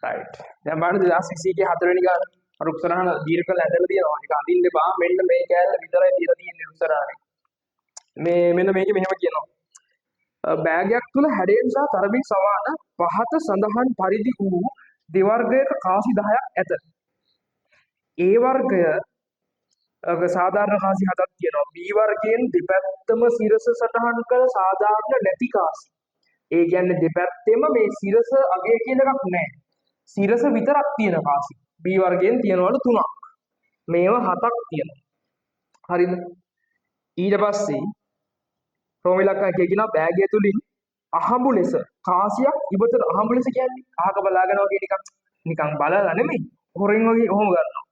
Right. දැන් බලන්න 2020 ගේ 4 වෙනි ගාන රුක්සරහන දීර්ඝ ඇදලා තියෙනවා. ඒක අඳින්න එපා. මෙන්න මේ කෑල්ල විතරයි දීලා තියෙන්නේ රුක්සරහනේ. මෙන්න මේකේ මෙහෙම කියනවා. බෑගයක් තුල හැඩයෙන් සහ තරමින් සමාන පහත සඳහන් පරිදි වූ දෙවර්ගයක කාසි 10ක් ඇත. A වර්ගය සාධාරණ කාසි 7ක් තියෙනවා. B වර්ගයෙන් දෙපැත්තම සිරස සටහන් කළ සාධාරණ නැති කාසි. ඒ කියන්නේ දෙපැත්තෙම මේ සිරස අගය කියන එකක් නැහැ. සිරස විතරක් තියෙන කාසි. B වර්ගයෙන් තියනවලු 3ක්. මේවා 7ක් තියෙනවා. හරිද? ඊට පස්සේ රෝම ඉලක්කම් කියනවා බෑගය තුලින් අහඹු ලෙස කාසියක් ඉවතට අහඹු ලෙස කියන්නේ අහක බලාගෙනවා කියන එකක් නිකන් බලලා නෙමෙයි. හොරෙන් වගේ ඔහොම ගන්නවා.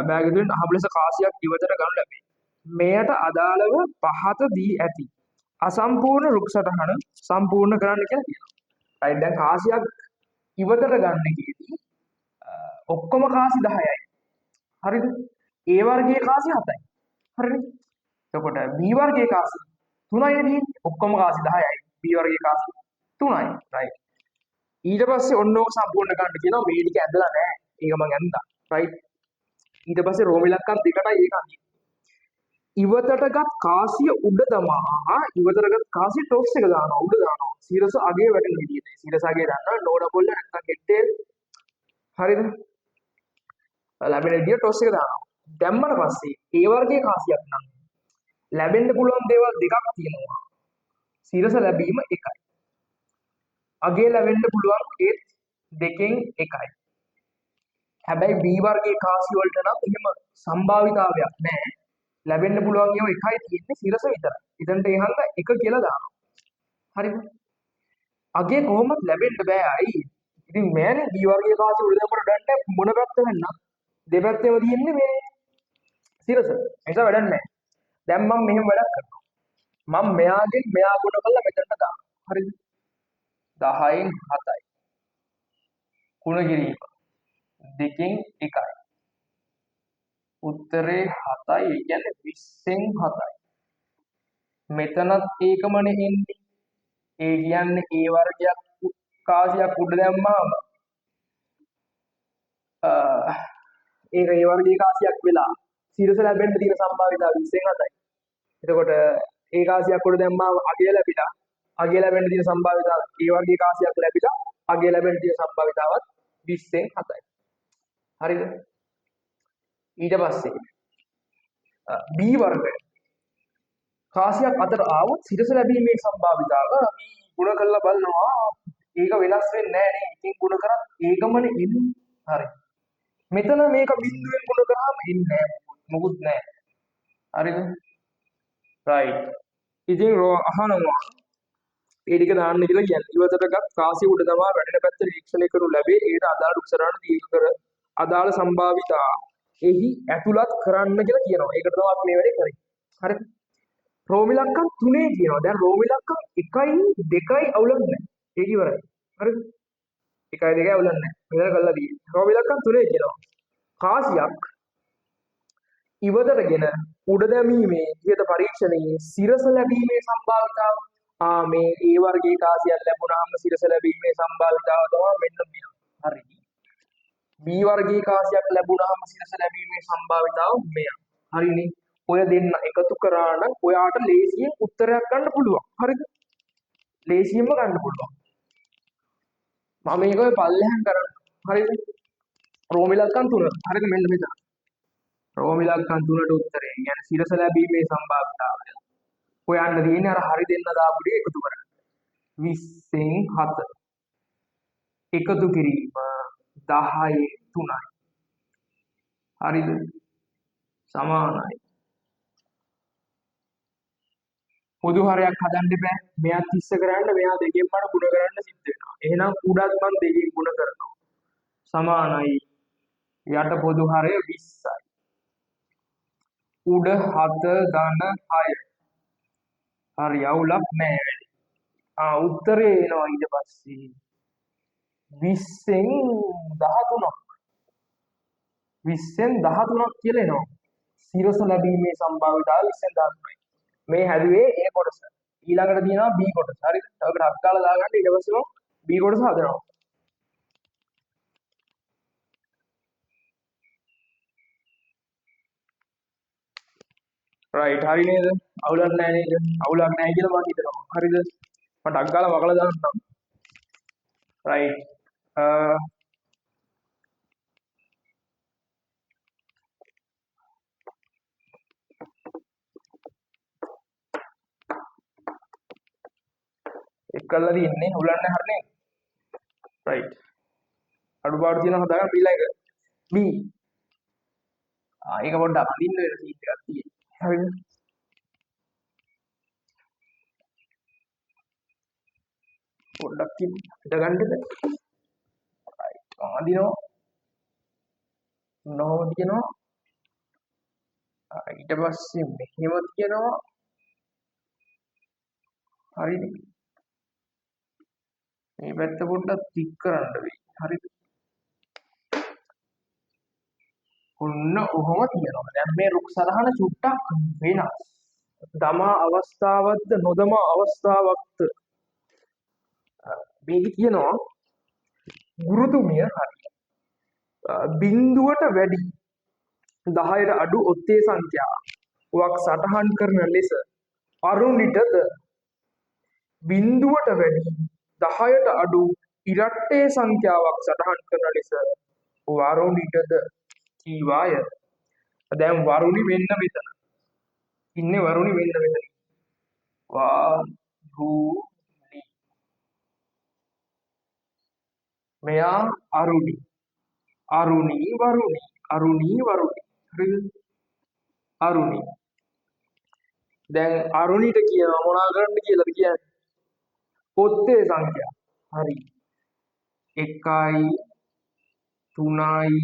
බෑගය තුලින් අහඹු ලෙස කාසියක් ඉවතට ගන්න ලැබේ. මෙයට අදාළව පහත දී ඇති අසම්පූර්ණ රුක් සටහන සම්පූර්ණ කරන්න කියලා කියනවා. right දැන් කාසියක් ඉවතට ගන්න කීදී ඔක්කොම කාසි 10යි. හරිද? A වර්ගයේ කාසි 7යි. හරිද? එතකොට B වර්ගයේ කාසි 3යි නේ. ඔක්කොම කාසි 10යි. B වර්ගයේ කාසි 3යි. right. ඊට පස්සේ ඔන්න ඕක සම්පූර්ණ කරන්න කියනවා. මේ ටික ඇදලා නැහැ. ඒක මම ඇඳා. right. ඊට පස්සේ රෝම ඉලක්කම් දෙකටයි ඒක අඳින්නේ. ඉවතටගත් කාසිය උඩ දමා ඉවතටගත් කාසිය ටොස් එක දානවා උඩ දානවා. සිරස අගේ වැටෙන විදිහට. සිරස අගේ දානවා නෝඩ පොල්ල නැත්තම් හෙට්ටේ. හරිද? ලැබෙන විදිහට ටොස් එක දානවා. දැම්මට පස්සේ A වර්ගයේ කාසියක් නම් ලැබෙන්න පුළුවන් දේවල් දෙකක් තියෙනවා. සිරස ලැබීම එකයි. අගේ ලැබෙන්න පුළුවන් ඒත් දෙකෙන් එකයි. හැබැයි B වර්ගයේ කාසි වලට නම් එහෙම සම්භාවිතාවයක් නැහැ. ලැබෙන්න පුළුවන් ඒවා එකයි තියෙන්නේ සිරස විතරයි. ඉතින්ට ඒ හන්ද එක කියලා දානවා. හරිද? අගේ කොහොමද ලැබෙන්න බෑ අයි. ඉතින් මෑනේ B වර්ගයේ කාසි උඩ දැම්මම ඩන්ට මොන පැත්ත වෙන්න? දෙපැත්තේම තියෙන්නේ මේ සිරස. ඒක වැඩක් නැහැ. දැන් මම මෙහෙම වැඩක් කරනවා. මම මෙයාගෙන් මෙයා ගුණ කරලා මෙතනට දානවා. හරිද? 10න් 7යි. ගුණ කිරීම. 2න් 1යි. උත්තරේ 7යි. ඒ කියන්නේ 20න් 7යි. මෙතනත් ඒකමනේ එන්නේ. ඒ කියන්නේ A වර්ගයක් කාසියක් උඩ දැම්මම ඒක A වර්ගයේ කාසියක් වෙලා සිරස ලැබෙන්න තියෙන සම්භාවිතාව 20න් 7යි. එතකොට ඒ කාසියක් උඩ දැම්මම අගය ලැබිලා අගය ලැබෙන්න තියෙන සම්භාවිතාව A වර්ගයේ කාසියක් ලැබිලා අගය ලැබෙන්න තියෙන සම්භාවිතාවත් 20න් 7යි. හරිද? ඊට පස්සේ B වර්ගය කාසියක් අතර ආවොත් සිරස ලැබීමේ සම්භාවිතාව අපි ගුණ කරලා බලනවා. ඒක වෙනස් වෙන්නේ නැහැ නේ. ඉතින් ගුණ කරත් ඒකමනේ එන්නේ. හරි. මෙතන මේක බිඳුවෙන් ගුණ කරාම එන්නේ නැහැ. මොකුත් නැහැ. හරිද? right. ඉතින් අහනවා ඒ ටික දාන්න කියලා කියන්නේ. ඉවතටගත් කාසිය උඩ තමා වැඩෙන පැත්ත නිරීක්ෂණය කරනු ලැබේ. ඒකට අදාළ උත්තරාණ දීර්ඝ කර අදාළ සම්භාවිතා එහි ඇතුළත් කරන්න කියලා කියනවා. ඒකට තමයි අපි මේ වැඩේ කරන්නේ. හරිද? රෝම ඉලක්කම් 3 කියනවා. දැන් රෝම ඉලක්කම් 1යි 2යි අවුලක් නැහැ. ඒක ඉවරයි. හරිද? 1යි 2යි අවුලක් නැහැ. මෙතන කරලා තියෙන්නේ. රෝම ඉලක්කම් 3 කියනවා. කාසියක් ඉවතටගෙන උඩ දැමීමේ ඊට පරීක්ෂණයේ සිරස ලැබීමේ සම්භාවිතාව මේ A වර්ගයේ කාසියක් ලැබුණාම සිරස ලැබීමේ සම්භාවිතාව තමයි මෙන්න මෙයා. හරි. B වර්ගයේ කාසියක් ලැබුණාම සිරස ලැබීමේ සම්භාවිතාව මෙයා. හරිනේ. ඔය දෙන්න එකතු කරා නම් ඔයාට ලේසියෙන් උත්තරයක් ගන්න පුළුවන්. හරිද? ලේසියෙන්ම ගන්න පුළුවන්. මම මේක ඔය පල්ලෙහාන් කරන්න. හරිද? රෝම ඉලක්කම් 3. හරිද? මෙන්න මෙතන. රෝම ඉලක්කම් 3ට උත්තරේ කියන්නේ සිරස ලැබීමේ සම්භාවිතාවය. හොයන්න තියෙන්නේ අර හරි දෙන්න දාපු ටික එකතු කරන්න. 20න් 7. එකතු කිරීම 10න් 3යි. හරිද? සමානයි. පොදු හරයක් හදන්න බෑ. මෙයා 30 කරන්න මෙයා දෙකෙන් මට ගුණ කරන්න සිද්ධ වෙනවා. එහෙනම් උඩත් මම දෙකෙන් ගුණ කරනවා. සමානයි. යට පොදු හරය 20යි. උඩ 7 ධන 6. හරි අවුලක් නෑ. උත්තරේ එනවා ඊට පස්සේ 20න් 13ක්. 20න් 13ක් කියලා එනවා. සිරස ලැබීමේ සම්භාවිතාව 20න් 13යි. මේ හැදුවේ A කොටස. ඊළඟට තියෙනවා B කොටස. හරිද? තවකට අක්කාලා දාගන්න ඊට පස්සේ B කොටස හදනවා. රයිට් හරි නේද? අවුලක් නැහැ නේද? අවුලක් නැහැ කියලා මම හිතනවා. හරිද? මට අග්ගාලා වගලා දාන්නම්. රයිට්. එක්කල්ලා තියෙන්නේ අවුලක් නැහැ හරිනේ. රයිට්. අඩුපාඩු තියෙනවා හදාගන්න B line එක. B. ඒක පොඩ්ඩක් අඳින්න වෙන සීට් එකක් තියෙන්නේ. හරිද? පොඩ්ඩක් ඉඳ ගන්නද? රයිට්. අඳිනවා. නෝ තියනවා. ඊට පස්සේ මෙහෙම තියනවා. හරිද? මේ පැත්ත පොඩ්ඩක් තික් කරන්න වෙයි. හරිද? ඔන්න ඔහොම තියෙනවා. දැන් මේ රුක් සරහන චුට්ටක් වෙනස්. දමා අවස්ථාවක්ද නොදමා අවස්ථාවක්ද මේක කියනවා ගුරුතුමිය හරි බිඳුවට වැඩි 10ට අඩු ඔත්තේ සංඛ්‍යාවක් සටහන් කරන ලෙස අරුණිටද බිඳුවට වැඩි 10ට අඩු ඉරට්ටේ සංඛ්‍යාවක් සටහන් කරන ලෙස වරුණිටද කීවාය. දැන් වරුණි මෙන්න මෙතන ඉන්නේ වරුණි මෙන්න මෙතන වරුණි මෙයා අරුණි අරුණි වරුණි අරුණි වරුණි හරිද අරුණි දැන් අරුණිට කියනවා මොනවා කරන්න කියලාද කියන්නේ පොත්තේ සංඛ්‍යා හරි 1යි 3යි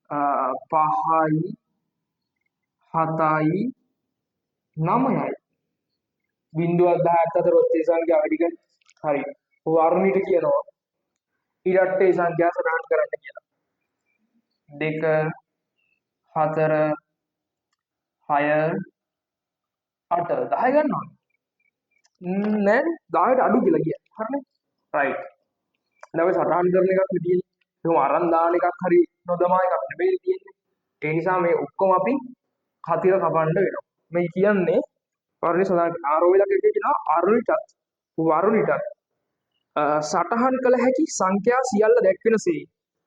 5යි 7යි 9යි 0.10 අතර ඔත්තේ සංඛ්‍යාව වැඩි කරන්න හරි වරුණිට කියනවා ඉරට්ටේ සංඛ්‍යා සටහන් කරන්න කියලා 2 4 6 8 10 ගන්නවා නෑ 10ට අඩු කියලා කියන්නේ හරිනේ රයිට් දැන් ඔය සටහන් කරන එකක් නෙවෙයි එහෙනම් අරන් දාන එකක් හරි නොදමා එකක් නෙවෙයි තියෙන්නේ ඒ නිසා මේ ඔක්කොම අපි කතිර කපන්න වෙනවා මේ කියන්නේ වරුණි සඳහන් ආරෝවිලක එකේ කියනවා අරුණිටත් වරුණිටත් සටහන් කළ හැකි සංඛ්‍යා සියල්ල දැක්වෙනසේ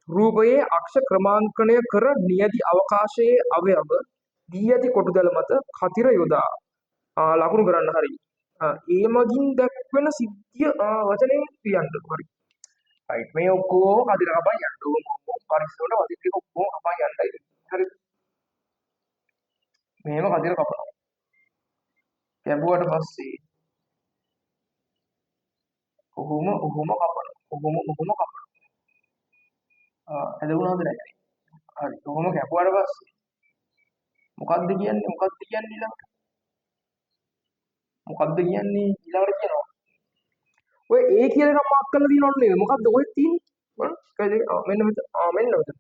රූපයේ අක්ෂ ක්‍රමාංකනය කර නියති අවකාශයේ අවයව දී ඇති කොටුදැල මත කතිර යොදා ලකුණු කරන්න හරි ඒ මගින් දැක්වෙන සිද්ධිය වචනයෙන් කියන්න හරි රයිට් මේ ඔක්කොම කතිර කපන් යන්න ඕන පරිස්සමට වදින ටික ඔක්කොම කපන් යන්නයි හරිද මේව කතිර කපනවා කැපුවට පස්සේ ඔහොම කපනවා ඔහොම කපනවා එදවුණාද නැහැ හරි ඔහොම කැපුවට පස්සේ මොකද්ද කියන්නේ ඊළඟට මොකද්ද කියන්නේ ඊළඟට කියනවා ඔය ඒ කියලා එකක් මාක් කරලා තියෙනවද නේද මොකද්ද ඔය තියෙන්නේ මෙන්න මෙතන මෙන්න මෙතන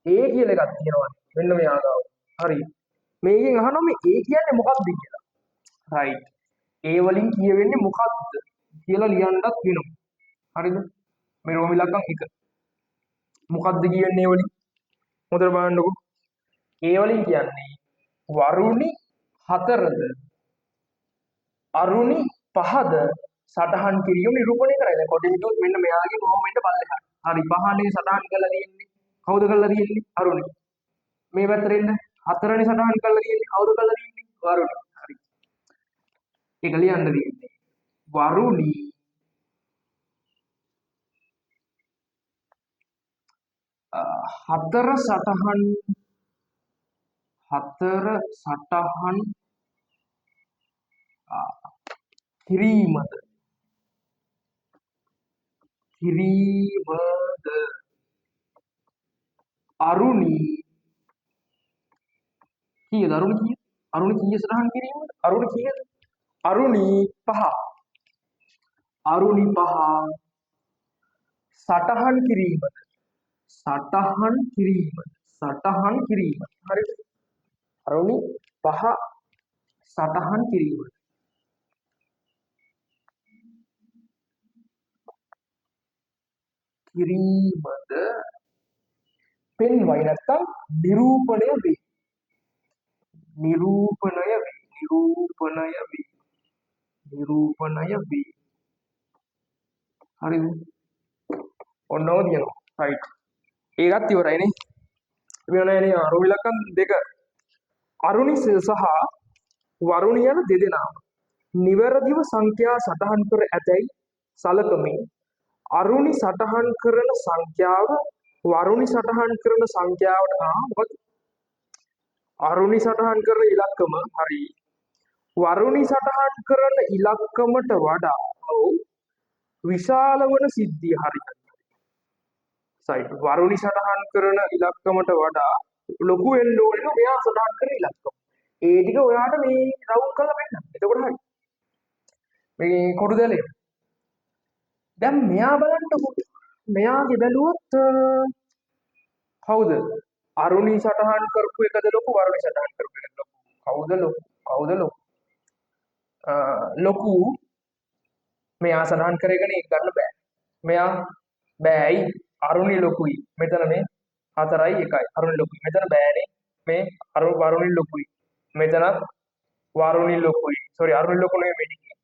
ඒ කියලා එකක් තියෙනවා මෙන්න මේ ආගාව හරි මේකෙන් අහනවා මේ ඒ කියන්නේ මොකක්ද කියලා රයිට් ඒ වලින් කියවෙන්නේ මොකක්ද කියලා ලියන්නත් වෙනවා හරිද මේ රෝම ඉලක්කම් 1 මොකක්ද කියන්නේ ඒ වලින් හොඳට බලන්නකෝ ඒ වලින් කියන්නේ වරුණි 4ද අරුණි 5ද සටහන් කිරීම නිරූපණය කරයි. දැන් කොටි හිතුවොත් මෙන්න මෙයාගේ කොහොම වෙන්න පල්ලෙහා. හරි 5නේ සටහන් කරලා තියෙන්නේ. කවුද කරලා තියෙන්නේ? අරුණි. මේ පැත්තට එන්න 4නේ සටහන් කරලා තියෙන්නේ. කවුද කරලා තියෙන්නේ? වරුණි. හරි. ඒක ලියන්න තියෙන්නේ. වරුණි 4 සටහන් කිරීමද අරුණි කීයද අරුණි කීය සටහන් කිරීමද අරුණි කීයද අරුණි 5 සටහන් කිරීමද හරිද අරුණි 5 සටහන් කිරීමද පෙන්වයි නැත්තම් නිරූපණය වේ නිරූපණය වේ. නිරූපණය වේ. නිරූපණය වේ. හරිද? ඔන්නෝ තියෙනවා. right. ඒකත් ඉවරයිනේ. වෙනනේ අරුණ ඉලක්කම් දෙක. අරුණි සහ වරුණ යන දෙදෙනාම නිවැරදිව සංඛ්‍යා සටහන් කර ඇතැයි සලකමින් අරුණි සටහන් කරන සංඛ්‍යාව වරුණි සටහන් කරන සංඛ්‍යාවට මොකද අරුණි සටහන් කරන ඉලක්කම හරි වරුණි සටහන් කරන ඉලක්කමට වඩා විශාල වන සිද්ධිය හරි සයිඩ් වරුණි සටහන් කරන ඉලක්කමට වඩා ලොකු වෙන්න ඕනේ මෙයා සටහන් කරන ඉලක්කම ඒ ටික ඔයාට මේ රවුන්ඩ් කරලා වෙන්න. එතකොට හරි. මේ කොටු දැලේ. දැන් මෙයා බලන්නකො. මෙයාගේ බැලුවොත් කවුද? අරුණි සටහන් කරපු එකද ලොකු වරුණි සටහන් කරපු එකද ලොකු? කවුද ලොකු? කවුද ලොකු? ලොකු මෙයා සටහන් කරගෙන ඒක ගන්න බෑ. මෙයා බෑයි අරුණි ලොකුයි. මෙතන මේ 4යි 1යි. අරුණි ලොකුයි. මෙතන බෑනේ. මේ වරුණි ලොකුයි. මෙතනත් වරුණි ලොකුයි. sorry අරුණි ලොකු නෙමෙයි මේ ටිකේ.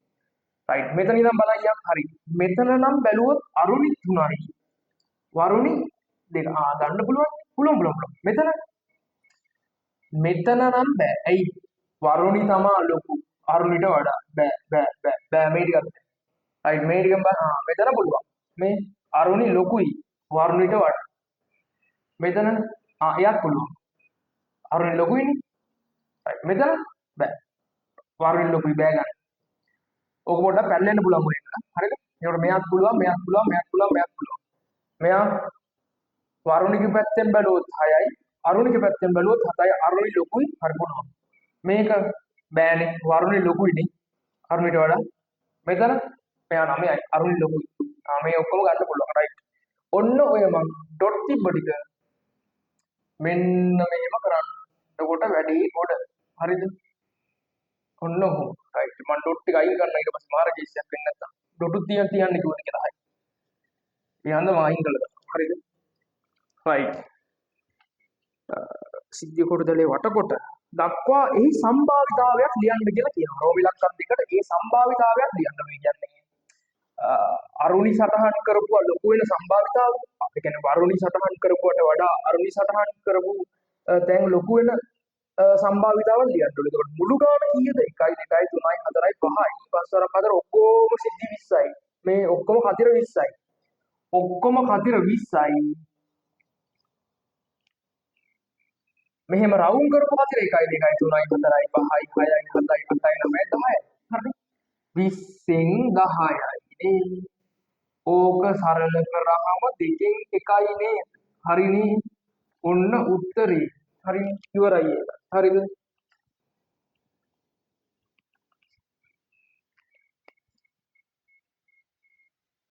right මෙතන ඉඳන් බලයියක් හරි. මෙතන නම් බැලුවොත් අරුණි 3යි. වරුණි 2. ගන්න පුළුවන්. මෙතන නම් බෑ. ඇයි? වරුණි තමා ලොකු. අරුණිට වඩා බෑ මේ ටිකත්. right මේ ටිකෙන් බලන්න මෙතන පුළුවන්. මේ අරුණි ලොකුයි වරුණිට වඩා. මෙතන එයාත් පුළුවන්. අරුණි ලොකුයිනේ. right මෙතන බෑ. වරුණි ලොකුයි බෑ ගන්න. ඕක පොඩ්ඩක් පැල්ලෙන්න පුළුවන් මොකද? හරිද? ඒකට මෙයාත් පුළුවන්. මෙයා වරුණිගේ පැත්තෙන් බැලුවොත් 6යි. අරුණිගේ පැත්තෙන් බැලුවොත් 7යි. අරුණි ලොකුයි හරි පුළුවන්. මේක බෑනේ. වරුණි ලොකුයිනේ. අරුණිට වඩා. මෙතන මෙයා 9යි. අරුණි ලොකුයි. මේ ඔක්කොම ගන්න පුළුවන්. right. ඔන්න ඔය මම ඩොට් තිබ්බ ටික මෙන්න මෙහෙම කරන්න. එතකොට වැඩි ගොඩ. හරිද? ඔන්න ඔහොම. right. මම ඩොට් ටික අයින් කරන්න ඊට පස්සේ මාර කේසයක් වෙන්නේ නැත්තම්. ඩොට් තියන්න කිව්වද කියලා හරි. ඒ හන්ද මම අයින් කළා. හරිද? right. සිද්ධිය කොටදලේ වටකොට දක්වා එහි සම්භාවිතාවයක් ලියන්න කියලා කියනවා. රෝම ඉලක්කම් දෙකට ඒ සම්භාවිතාවයක් ලියන්න මේ කියන්නේ. අරුණි සටහන් කරපුවා ලොකු වෙන සම්භාවිතාව. ඒ කියන්නේ වරුණි සටහන් කරපුවට වඩා අරුණි සටහන් කරපු දැන් ලොකු වෙන සම්භාවිතාවල් ලියන්න ඕනේ. ඒකට මුළු ගාන කීයද? 1 2 3 4 5යි. පස්වරක් අතර ඔක්කොම සිද්ධි 20යි. මේ ඔක්කොම කතිර 20යි. මෙහෙම රවුම් කරපු කතිර 1 2 3 4 5යි 6යි 7යි 8යි 9යි 10යි. හරිද? 20න් 10යි. ඕක සරල කරාම දෙකෙන් එකයි නේ. හරිනේ. ඔන්න උත්තරේ. හරි ඉවරයි ඒක. හරිද?